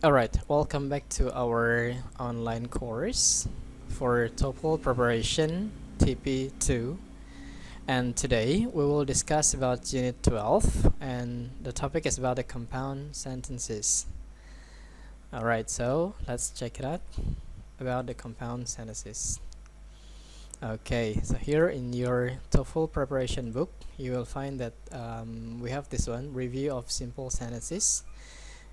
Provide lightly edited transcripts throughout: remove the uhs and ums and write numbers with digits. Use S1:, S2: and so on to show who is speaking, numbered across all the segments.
S1: Alright, welcome back to our online course for TOEFL preparation TP2, and today we will discuss about Unit 12, and the topic is about the compound sentences. Alright, so let's check it out about the compound sentences. Okay, so here in your TOEFL preparation book you will find that we have this one, review of simple sentences.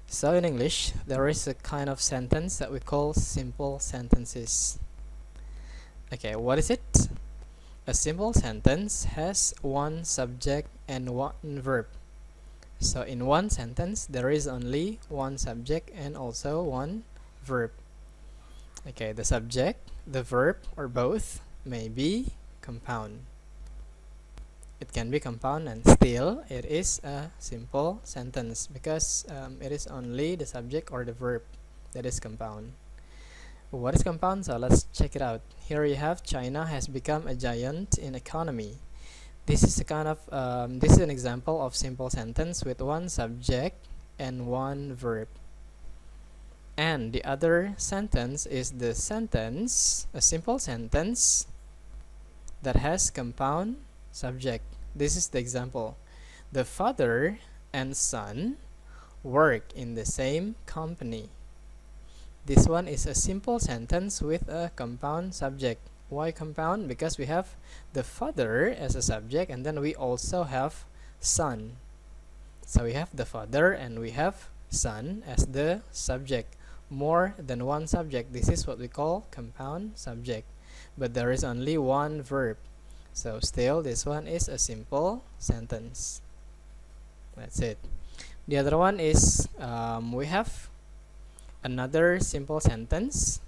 S1: So in English, there is a kind of sentence that we call simple sentences. Okay, what is it? A simple sentence has one subject and one verb. So in one sentence, there is only one subject and also one verb. Okay, the subject, the verb, or both may be compound. It can be compound and still it is a simple sentence because it is only the subject or the verb that is compound. What is compound? So let's check it out. Here you have China has become a giant in economy. This is a kind of this is an example of simple sentence with one subject and one verb. And the other sentence is the sentence, a simple sentence that has compound subject. This is the example. The father and son work in the same company. This one is a simple sentence with a compound subject. Why compound? Because we have the father as a subject and then we also have son. So we have the father and we have son as the subject. More than one subject. This is what we call compound subject. But there is only one verb. So still this one is a simple sentence. That's it. The other one is we have another simple sentence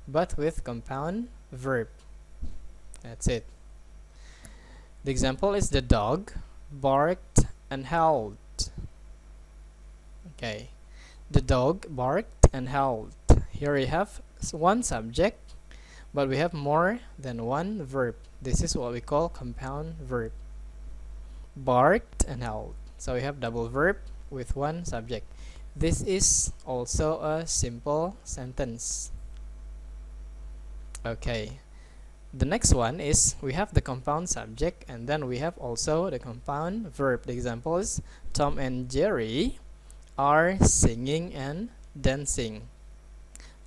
S1: but with compound verb. That's it. The example is the dog barked and howled. Okay. The dog barked and howled. Here we have one subject but we have more than one verb. This is what we call compound verb. Barked and howled. So we have double verb with one subject. This is also a simple sentence. Okay. The next one is we have the compound subject and then we have also the compound verb. The example is Tom and Jerry are singing and dancing.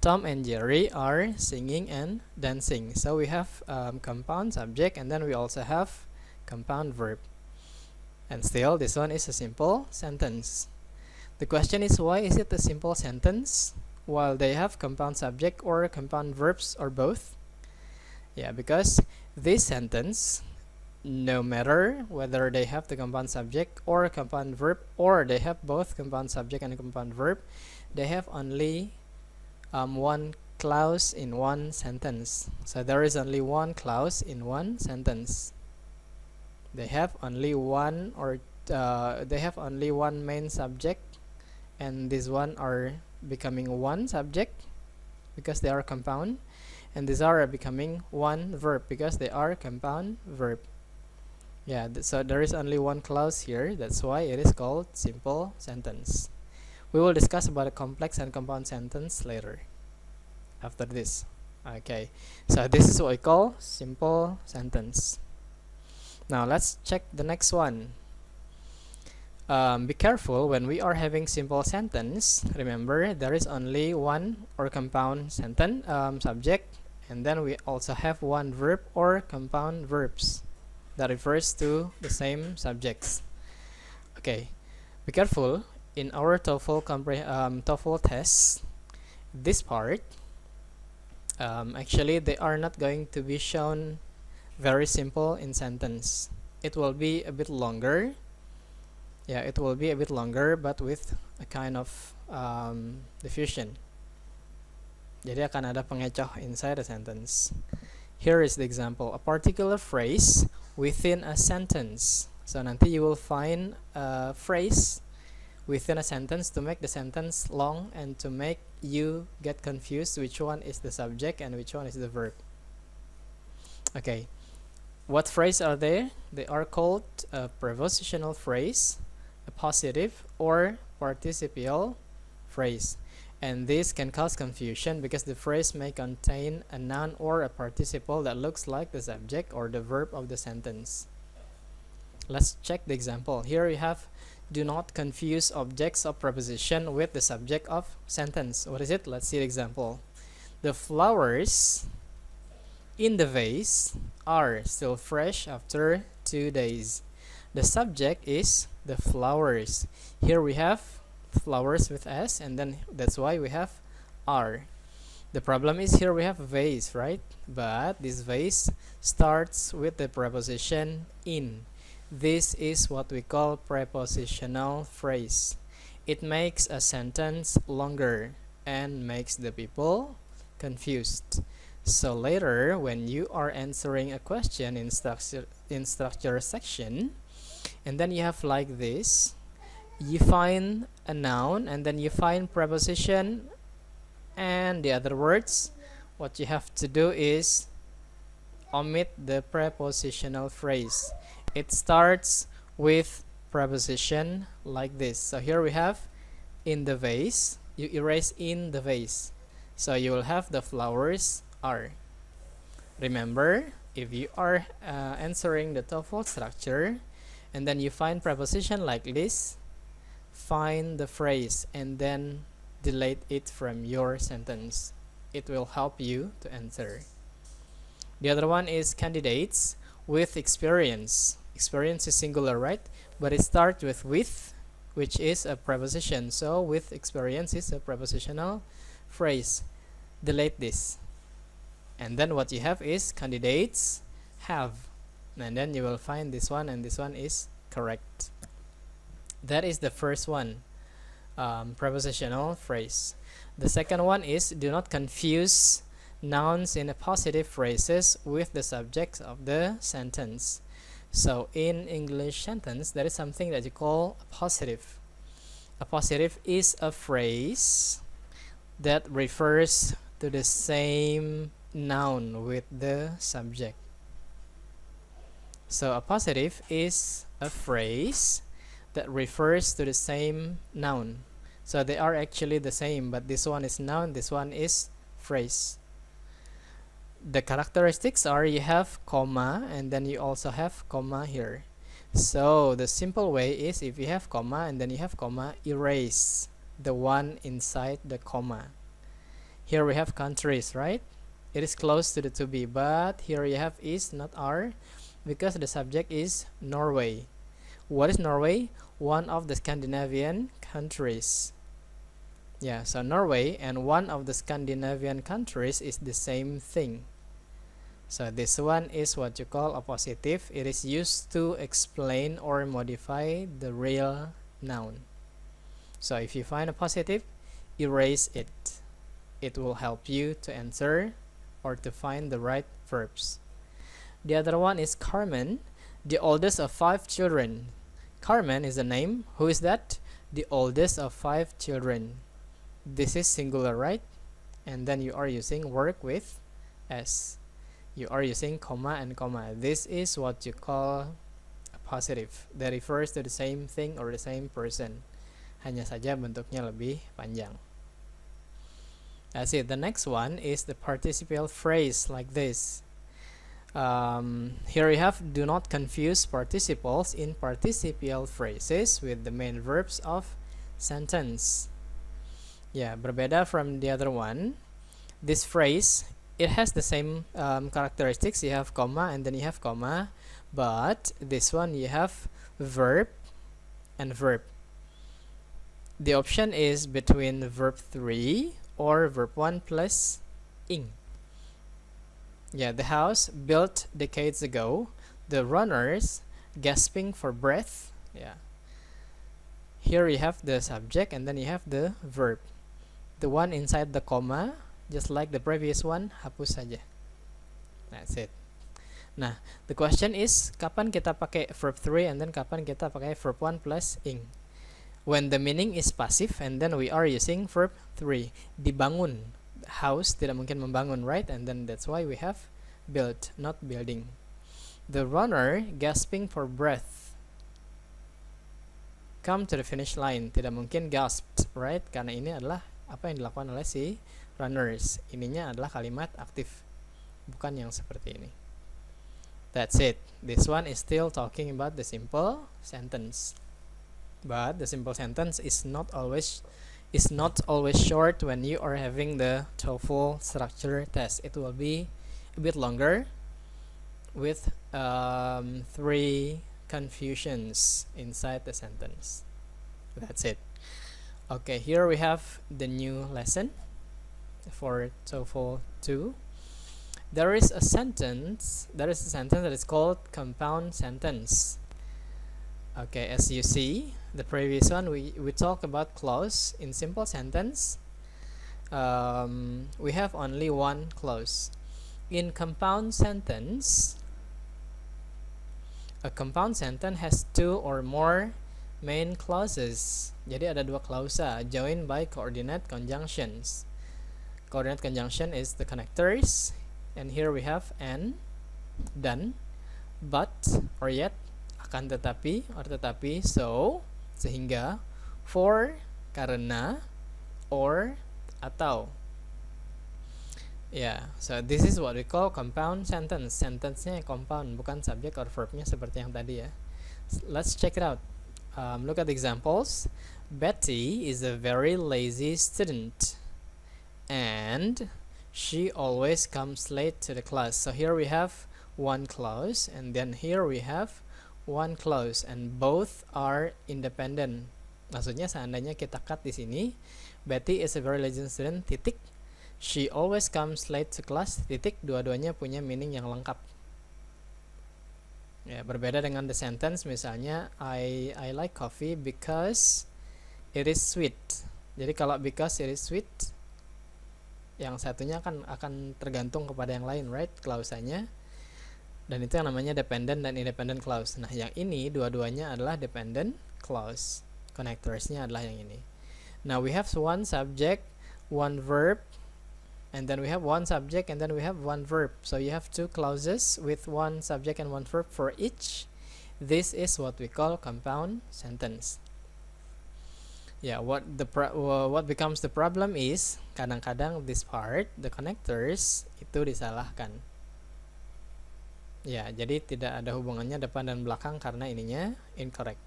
S1: Tom and Jerry are singing and dancing. So we have compound subject and then we also have compound verb. And still this one is a simple sentence. The question is, why is it a simple sentence while they have compound subject or compound verbs or both? Yeah, because this sentence, no matter whether they have the compound subject or compound verb or they have both compound subject and compound verb, they have only one clause in one sentence. So there is only one clause in one sentence. They have only one or they have only one main subject and this one are becoming one subject because they are compound, and these are becoming one verb because they are compound verb. Yeah, so there is only one clause here. That's why it is called simple sentence. We will discuss about a complex and compound sentence later after this. Okay, so this is what we call simple sentence. Now let's check the next one. Be careful when we are having simple sentence. Remember, there is only one or compound sentence subject, and then we also have one verb or compound verbs that refers to the same subjects. Okay, be careful in our TOEFL test. This part actually they are not going to be shown very simple in sentence. It will be a bit longer. Yeah, it will be a bit longer but with a kind of diffusion. Jadi akan ada pengecoh inside a sentence. Here is the example. A particular phrase within a sentence. So nanti you will find a phrase within a sentence to make the sentence long and to make you get confused which one is the subject and which one is the verb. Okay, what phrase are there? They are called a prepositional phrase, a positive or participial phrase. And this can cause confusion because the phrase may contain a noun or a participle that looks like the subject or the verb of the sentence. Let's check the example. Here we have, do not confuse objects of preposition with the subject of sentence. What is it? Let's see the example. The flowers in the vase are still fresh after 2 days. The subject is the flowers. Here we have flowers with S, and then that's why we have are. The problem is here we have vase, right? But this vase starts with the preposition in. This is what we call prepositional phrase. It makes a sentence longer and makes the people confused. So later, when you are answering a question in structure section, and then you have like this, you find a noun and then you find preposition and the other words, what you have to do is omit the prepositional phrase. It starts with preposition like this. So here we have in the vase, you erase in the vase, so you will have the flowers are. Remember, if you are answering the TOEFL structure and then you find preposition like this, find the phrase and then delete it from your sentence. It will help you to answer. The other one is candidates with experience. Experience is singular, right? But it starts with, which is a preposition. So with experience is a prepositional phrase. Delete this. And then what you have is candidates have. And then you will find this one, and this one is correct. That is the first one, prepositional phrase. The second one is, do not confuse nouns in appositive phrases with the subjects of the sentence. So in English sentence, there is something that you call appositive. Appositive is a phrase that refers to the same noun with the subject. So appositive is a phrase that refers to the same noun. So they are actually the same, but this one is noun, this one is phrase. The characteristics are, you have comma and then you also have comma here. So the simple way is, if you have comma and then you have comma, erase the one inside the comma. Here we have countries, right? It is close to the to be, but here you have is, not are, because the subject is Norway. What is Norway? One of the Scandinavian countries. Yeah, so Norway and one of the Scandinavian countries is the same thing. So this one is what you call appositive. It is used to explain or modify the real noun. So if you find a positive, erase it. It will help you to answer or to find the right verbs. The other one is Carmen, the oldest of 5 children. Carmen is a name. Who is that? The oldest of 5 children. This is singular, right? And then you are using work with S. You are using comma and comma. This is what you call a positive. That refers to the same thing or the same person. Hanya saja bentuknya lebih panjang. That's it. The next one is the participial phrase like this. Here we have, do not confuse participles in participial phrases with the main verbs of sentence. Yeah, berbeda from the other one. This phrase, it has the same characteristics. You have comma and then you have comma, but this one you have verb and verb. The option is between verb 3 or verb 1 plus ing. Yeah, the house built decades ago. The runners gasping for breath. Yeah. Here you have the subject and then you have the verb. The one inside the comma, just like the previous one, hapus saja. That's it. Nah, the question is, kapan kita pakai verb 3 and then kapan kita pakai verb 1 plus ing? When the meaning is passive and then we are using verb 3. Dibangun. House tidak mungkin membangun, right? And then that's why we have built, not building. The runner gasping for breath. Come to the finish line. Tidak mungkin gasped, right? Karena ini adalah apa yang dilakukan oleh si runners. Ininya adalah kalimat aktif, bukan yang seperti ini. That's it. This one is still talking about the simple sentence. But the simple sentence is not always short when you are having the TOEFL structure test. It will be a bit longer with 3 confusions inside the sentence. That's it. Okay, here we have the new lesson for TOEFL 2. There is a sentence that is called compound sentence. Okay, as you see, the previous one we talked about clause. In simple sentence, we have only one clause. In compound sentence, a compound sentence has 2 or more main clauses. Jadi ada 2 klausa joined by coordinate conjunctions. Coordinate conjunction is the connectors, and here we have and, dan, but, or yet, akan tetapi, or tetapi, so, sehingga, for, karena, or, atau. Yeah, so this is what we call compound sentence. Sentence-nya compound, bukan subject or verb-nya seperti yang tadi ya. Let's check it out. Look at the examples. Betty is a very lazy student, and she always comes late to the class. So here we have one clause, and then here we have one clause, and both are independent. Maksudnya seandainya kita cut di sini, Betty is a very lazy student, titik, she always comes late to class, titik, dua-duanya punya meaning yang lengkap. Ya, berbeda dengan the sentence misalnya I like coffee because it is sweet. Jadi kalau because it is sweet, yang satunya akan tergantung kepada yang lain, right? Klausanya. Dan itu yang namanya dependent dan independent clause. Nah, yang ini dua-duanya adalah dependent clause. Connectorsnya adalah yang ini. Now we have one subject, one verb, and then we have one subject, and then we have one verb. So you have 2 clauses with one subject and one verb for each. This is what we call compound sentence. Yeah, what becomes the problem is kadang-kadang this part, the connectors, itu disalahkan. Ya, jadi tidak ada hubungannya depan dan belakang karena ininya incorrect.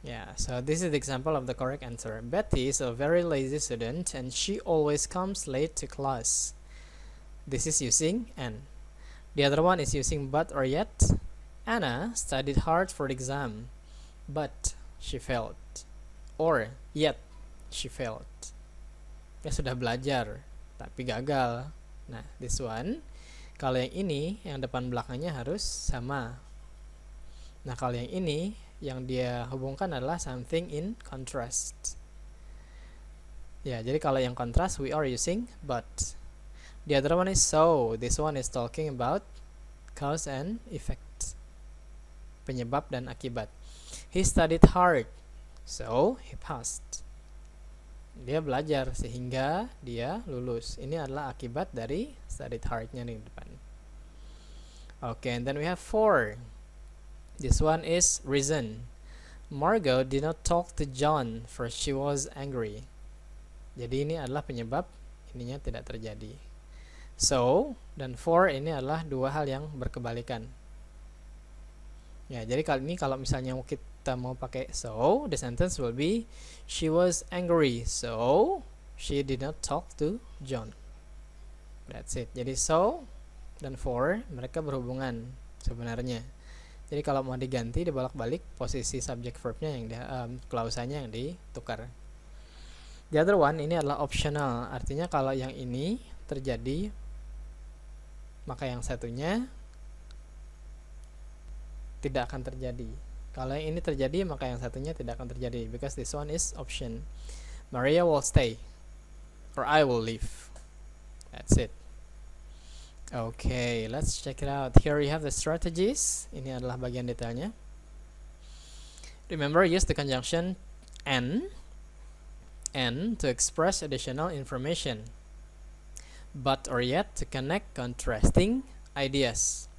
S1: Yeah, so this is the example of the correct answer. Betty is a very lazy student and she always comes late to class. This is using and. The other one is using but or yet. Anna studied hard for the exam, but she failed. Or yet she failed. Dia sudah belajar tapi gagal. Nah, this one, kalau yang ini yang depan belakangnya harus sama. Nah, kalau yang ini yang dia hubungkan adalah something in contrast. Ya, jadi kalau yang kontras we are using but. The other one is so. This one is talking about cause and effect. Penyebab dan akibat. He studied hard, so he passed. Dia belajar sehingga dia lulus. Ini adalah akibat dari studied hard-nya di depan. Okay, and then we have for. This one is reason. Margot did not talk to John for she was angry. Jadi ini adalah penyebab ininya tidak terjadi. So dan for ini adalah 2 hal yang berkebalikan. Ya, jadi kali ini kalau misalnya kita mau pakai so, the sentence will be she was angry, so she did not talk to John. That's it. Jadi so dan for mereka berhubungan sebenarnya. Jadi kalau mau diganti dibolak-balik posisi subject verbnya yang klausanya yang ditukar. The other one ini adalah optional. Artinya kalau yang ini terjadi maka yang satunya tidak akan terjadi. Kalau yang ini terjadi maka yang satunya tidak akan terjadi because this one is option. Maria will stay or I will leave. That's it. Okay, let's check it out. Here you have the strategies. Ini adalah bagian detailnya. Remember, use the conjunction and to express additional information. But or yet to connect contrasting ideas.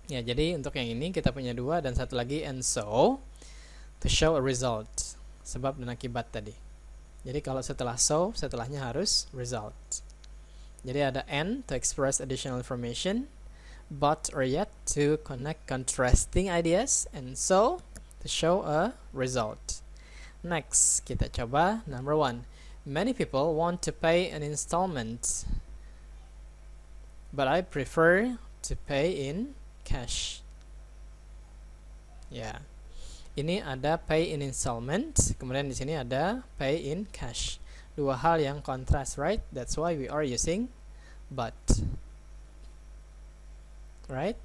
S1: Ya, jadi untuk yang ini kita punya 2 dan satu lagi and so to show a result. Sebab dan akibat tadi. Jadi kalau setelah so, setelahnya harus result. Jadi ada and to express additional information, but or yet to connect contrasting ideas, and so to show a result. Next, kita coba number 1. Many people want to pay an installment, but I prefer to pay in cash. Ya, ini ada pay in installment, kemudian di sini ada pay in cash. Dua hal yang kontras, right? That's why we are using but. Right?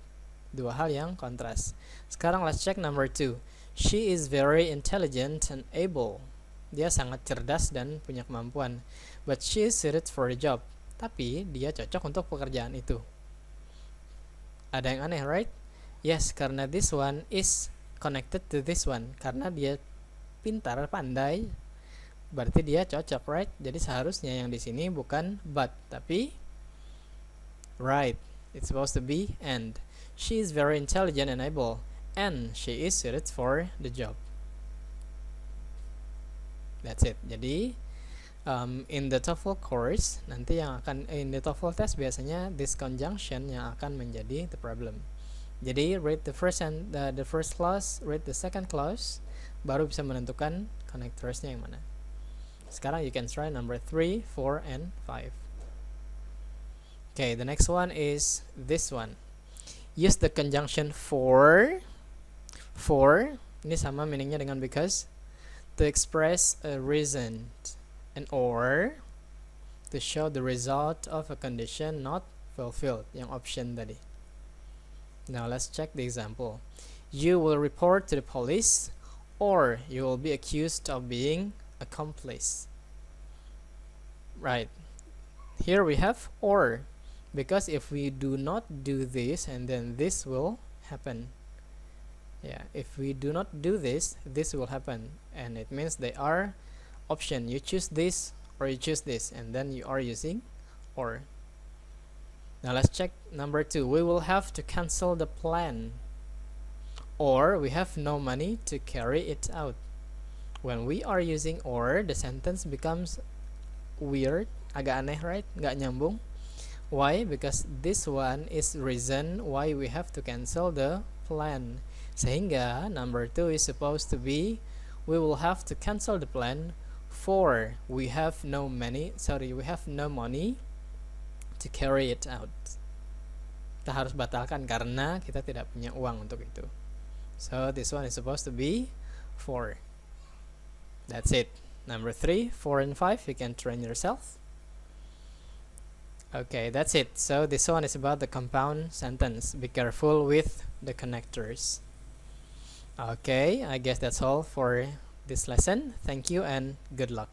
S1: Dua hal yang kontras. Sekarang let's check number 2. She is very intelligent and able. Dia sangat cerdas dan punya kemampuan. But she is suited for the job. Tapi dia cocok untuk pekerjaan itu. Ada yang aneh, right? Yes, karena this one is connected to this one. Karena dia pintar, pandai, berarti dia cocok, right? Jadi seharusnya yang di sini bukan but, tapi right. It's supposed to be and. She is very intelligent and able, and she is suited for the job. That's it. Jadi in the TOEFL course nanti yang akan in the TOEFL test biasanya this conjunction yang akan menjadi the problem. Jadi read the first and the first clause, read the second clause, baru bisa menentukan connectorsnya yang mana. Sekarang you can try number 3, 4, and 5. Okay, the next one is this one. Use the conjunction for. Ini sama meaningnya dengan because. To express a reason, and or to show the result of a condition not fulfilled, yang option tadi. Now let's check the example. You will report to the police, or you will be accused of being accomplice. Right. Here we have or, because if we do not do this, and then this will happen. Yeah, if we do not do this, this will happen, and it means they are option. You choose this or you choose this, and then you are using or. Now let's check number 2. We will have to cancel the plan, or we have no money to carry it out. When we are using or, the sentence becomes weird, agak aneh, right? Nggak nyambung. Why? Because this one is reason why we have to cancel the plan. Sehingga number 2 is supposed to be we will have to cancel the plan for we have no money to carry it out. Kita harus batalkan karena kita tidak punya uang untuk itu. So this one is supposed to be for. That's it. Number 3, 4, and 5 you can train yourself. Okay, that's it. So this one is about the compound sentence. Be careful with the connectors. Okay, I guess that's all for this lesson. Thank you and good luck.